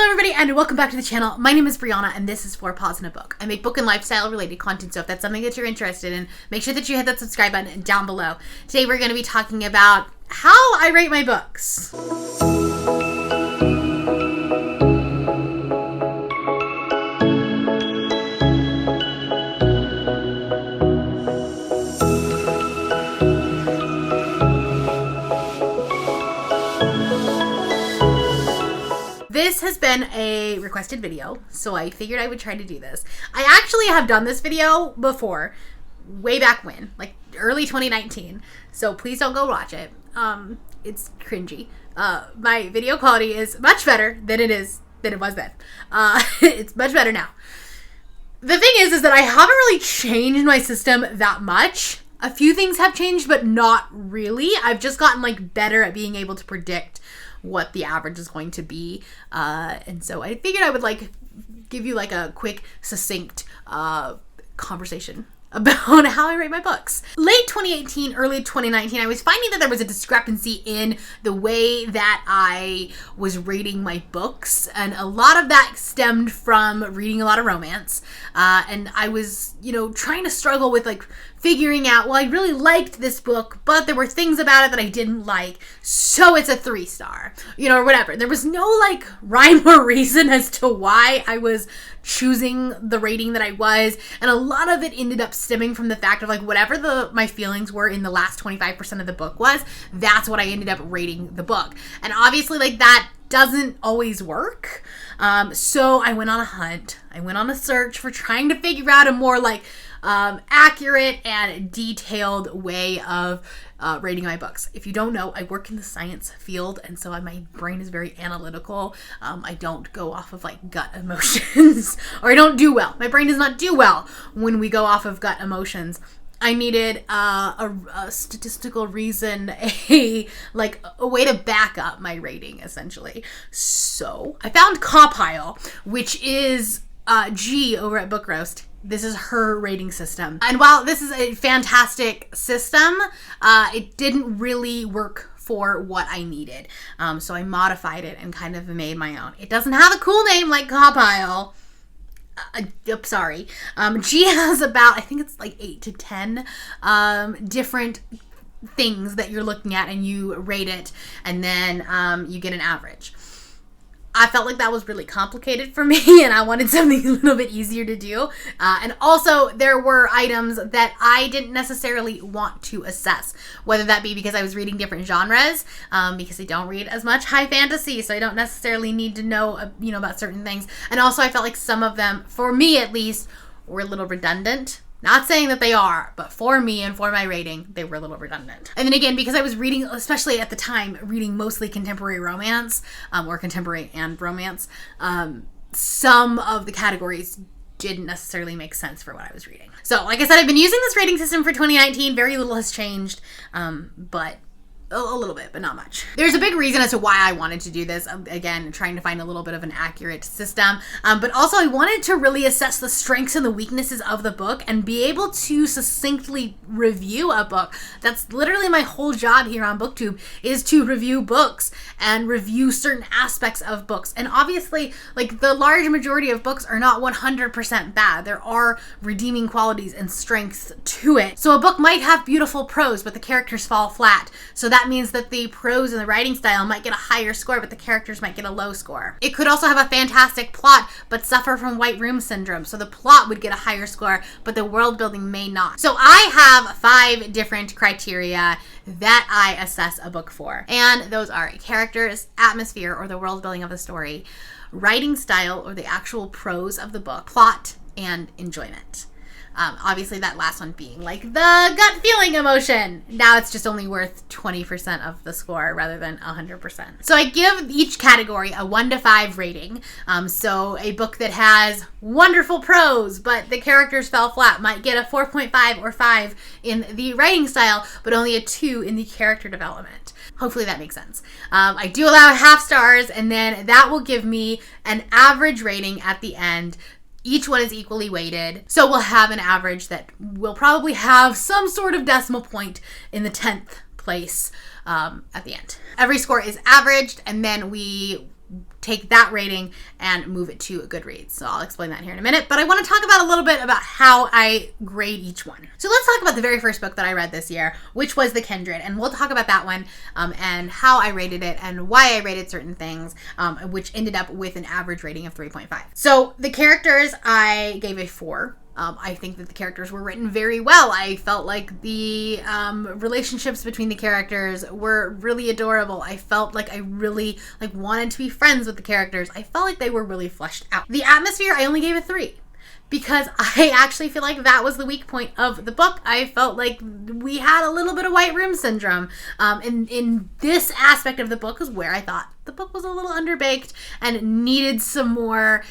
Hello everybody and welcome back to the channel. My name is Brianna and this is 4 Paws in a Book. I make book and lifestyle related content, so if that's something that you're interested in, make sure that you hit that subscribe button down below. Today we're going to be talking about how I rate my books. This has been a requested video, so I figured I would try to do this. I actually have done this video before, way back when, like early 2019, so please don't go watch it. It's cringy. My video quality is much better than it was then. It's much better now. The thing is that I haven't really changed my system that much. A few things have changed, but not really. I've just gotten like better at being able to predict what the average is going to be, and so I figured I would like give you like a quick succinct conversation about how I rate my books. Late 2018, early 2019, I was finding that there was a discrepancy in the way that I was rating my books, and a lot of that stemmed from reading a lot of romance, and I was, trying to struggle with like figuring out, well, I really liked this book, but there were things about it that I didn't like, so it's a 3-star, or whatever. There was no like rhyme or reason as to why I was choosing the rating that I was, and a lot of it ended up stemming from the fact of like whatever my feelings were in the last 25% of the book was, that's what I ended up rating the book. And obviously like that doesn't always work. So I went on a hunt. I went on a search for trying to figure out a more like accurate and detailed way of rating my books. If you don't know, I work in the science field, and so my brain is very analytical. I don't go off of like gut emotions, or I don't do well. My brain does not do well when we go off of gut emotions. I needed a statistical reason, a way to back up my rating, essentially. So I found Cawpile, which is G over at Book Roast. This is her rating system. And while this is a fantastic system, it didn't really work for what I needed. So I modified it and kind of made my own. It doesn't have a cool name like Cawpile. I'm sorry. G has about, I think it's like 8 to 10 different things that you're looking at, and you rate it, and then you get an average. I felt like that was really complicated for me, and I wanted something a little bit easier to do. And also, there were items that I didn't necessarily want to assess, whether that be because I was reading different genres, because I don't read as much high fantasy, so I don't necessarily need to know, about certain things. And also, I felt like some of them, for me at least, were a little redundant. Not saying that they are, but for me and for my rating, they were a little redundant. And then again, because I was reading, especially at the time, reading mostly contemporary romance, or contemporary and romance, some of the categories didn't necessarily make sense for what I was reading. So, like I said, I've been using this rating system for 2019. Very little has changed, but a little bit, but not much. There's a big reason as to why I wanted to do this. Again, trying to find a little bit of an accurate system. But also I wanted to really assess the strengths and the weaknesses of the book and be able to succinctly review a book. That's literally my whole job here on BookTube, is to review books and review certain aspects of books. And obviously, like, the large majority of books are not 100% bad. There are redeeming qualities and strengths to it. So a book might have beautiful prose, but the characters fall flat. So that means that the prose and the writing style might get a higher score, but the characters might get a low score. It could also have a fantastic plot, but suffer from white room syndrome. So the plot would get a higher score, but the world building may not. So I have 5 different criteria that I assess a book for. And those are characters, atmosphere, or the world building of the story, writing style, or the actual prose of the book, plot, and enjoyment. Obviously that last one being like the gut feeling emotion. Now it's just only worth 20% of the score rather than 100%. So I give each category a 1 to 5 rating. So a book that has wonderful prose, but the characters fell flat, might get a 4.5 or 5 in the writing style, but only a 2 in the character development. Hopefully that makes sense. I do allow half stars, and then that will give me an average rating at the end. Each one is equally weighted, so we'll have an average that will probably have some sort of decimal point in the 10th place at the end. Every score is averaged, and then we take that rating and move it to Goodreads. So I'll explain that here in a minute, but I want to talk about a little bit about how I grade each one. So let's talk about the very first book that I read this year, which was The Kindred, and we'll talk about that one and how I rated it and why I rated certain things, which ended up with an average rating of 3.5. So the characters, I gave a 4. I think that the characters were written very well. I felt like the relationships between the characters were really adorable. I felt like I really wanted to be friends with the characters. I felt like they were really fleshed out. The atmosphere, I only gave a 3. Because I actually feel like that was the weak point of the book. I felt like we had a little bit of white room syndrome. In this aspect of the book is where I thought the book was a little underbaked and needed some more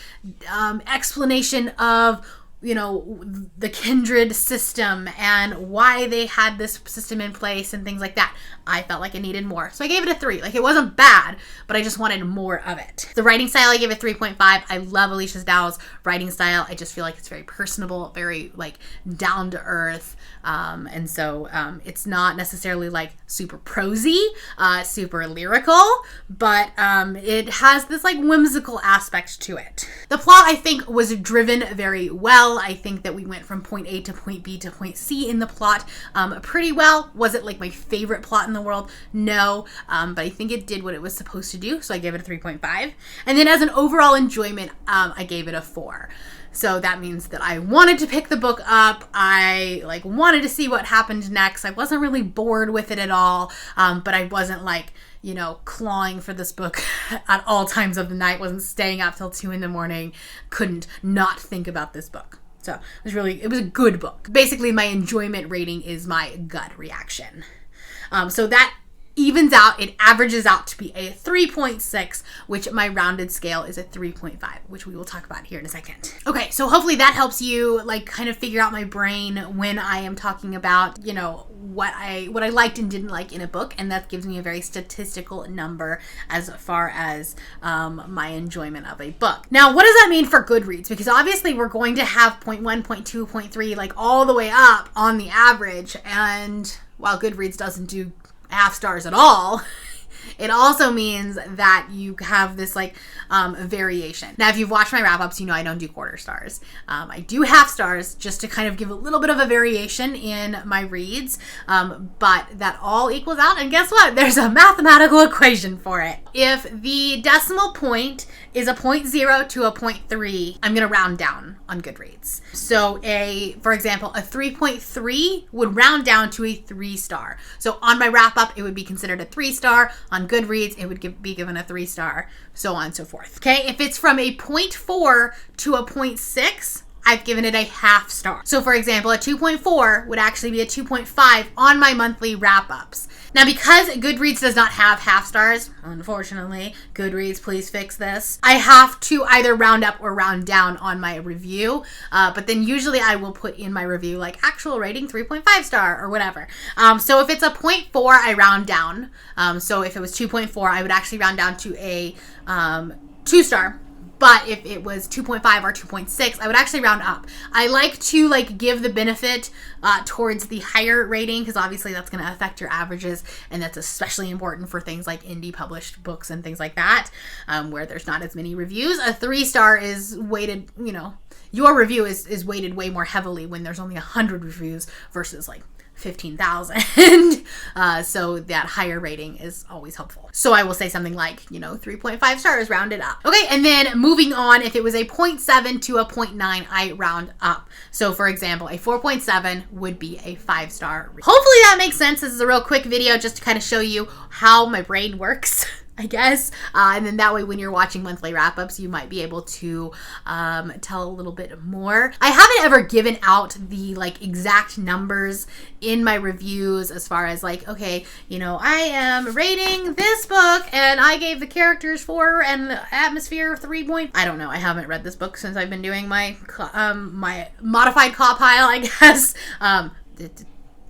explanation of, you know, the Kindred system and why they had this system in place and things like that. I felt like it needed more. So I gave it a 3. Like, it wasn't bad, but I just wanted more of it. The writing style, I gave it 3.5. I love Alicia Dow's writing style. I just feel like it's very personable, very down to earth. And so it's not necessarily super prosy, super lyrical, but it has this whimsical aspect to it. The plot, I think, was driven very well. I think that we went from point A to point B to point C in the plot pretty well. Was it my favorite plot in the world? No, but I think it did what it was supposed to do, so I gave it a 3.5. And then as an overall enjoyment, I gave it a 4. So that means that I wanted to pick the book up. I wanted to see what happened next. I wasn't really bored with it at all, but I wasn't clawing for this book at all times of the night. Wasn't staying up till 2 a.m. Couldn't not think about this book. So it was a good book. Basically, my enjoyment rating is my gut reaction. So that evens out, it averages out to be a 3.6, which my rounded scale is a 3.5, which we will talk about here in a second. Okay, so hopefully that helps you kind of figure out my brain when I am talking about, what I liked and didn't like in a book, and that gives me a very statistical number as far as my enjoyment of a book. Now, what does that mean for Goodreads? Because obviously we're going to have 0.1, 0.2, 0.3, all the way up on the average, and while Goodreads doesn't do half stars at all, it also means that you have this variation. Now, if you've watched my wrap-ups, you know I don't do quarter stars. I do half stars just to kind of give a little bit of a variation in my reads, but that all equals out, and guess what? There's a mathematical equation for it. If the decimal point is a 0.0 to a 0.3, I'm going to round down on Goodreads. So for example, a 3.3 would round down to a 3-star. So on my wrap-up, it would be considered a 3-star. On Goodreads, it would be given a 3-star, so on and so forth. Okay, if it's from a 0.4 to a 0.6, I've given it a half star. So for example, a 2.4 would actually be a 2.5 on my monthly wrap-ups. Now, because Goodreads does not have half stars, unfortunately, Goodreads, please fix this, I have to either round up or round down on my review, but then usually I will put in my review actual rating 3.5 star or whatever. So if it's a 0.4, I round down. So if it was 2.4, I would actually round down to a 2-star. But if it was 2.5 or 2.6, I would actually round up. I like to give the benefit towards the higher rating, because obviously that's going to affect your averages, and that's especially important for things like indie published books and things like that, where there's not as many reviews. A 3-star is weighted, your review is weighted way more heavily when there's only 100 reviews versus 15,000. So that higher rating is always helpful. So I will say something 3.5 stars rounded up. Okay, and then moving on, if it was a 0.7 to a 0.9, I round up. So for example, a 4.7 would be a 5-star. Hopefully that makes sense. This is a real quick video just to kind of show you how my brain works, I guess. And then that way, when you're watching monthly wrap-ups, you might be able to tell a little bit more. I haven't ever given out the exact numbers in my reviews as far as okay, I am rating this book and I gave the characters 4 and the atmosphere 3 point. I don't know. I haven't read this book since I've been doing my my modified claw pile, I guess.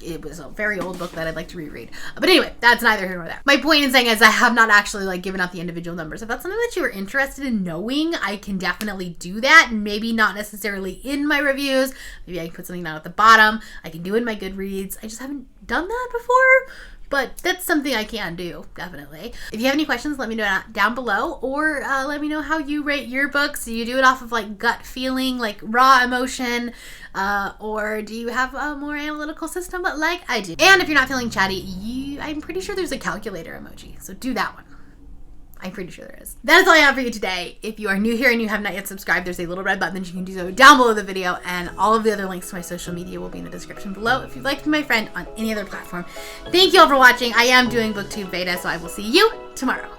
It was a very old book that I'd like to reread. But anyway, that's neither here nor there. My point in saying is I have not actually given out the individual numbers. If that's something that you are interested in knowing, I can definitely do that. Maybe not necessarily in my reviews. Maybe I can put something down at the bottom. I can do it in my Goodreads. I just haven't done that before. But that's something I can do, definitely. If you have any questions, let me know down below, or let me know how you rate your books. Do you do it off of like gut feeling, like raw emotion, or do you have a more analytical system like I do? And if you're not feeling chatty, I'm pretty sure there's a calculator emoji, so do that one. I'm pretty sure there is. That is all I have for you today. If you are new here and you have not yet subscribed, there's a little red button that you can do so down below the video, and all of the other links to my social media will be in the description below if you'd like to be my friend on any other platform. Thank you all for watching. I am doing BookTube beta, so I will see you tomorrow.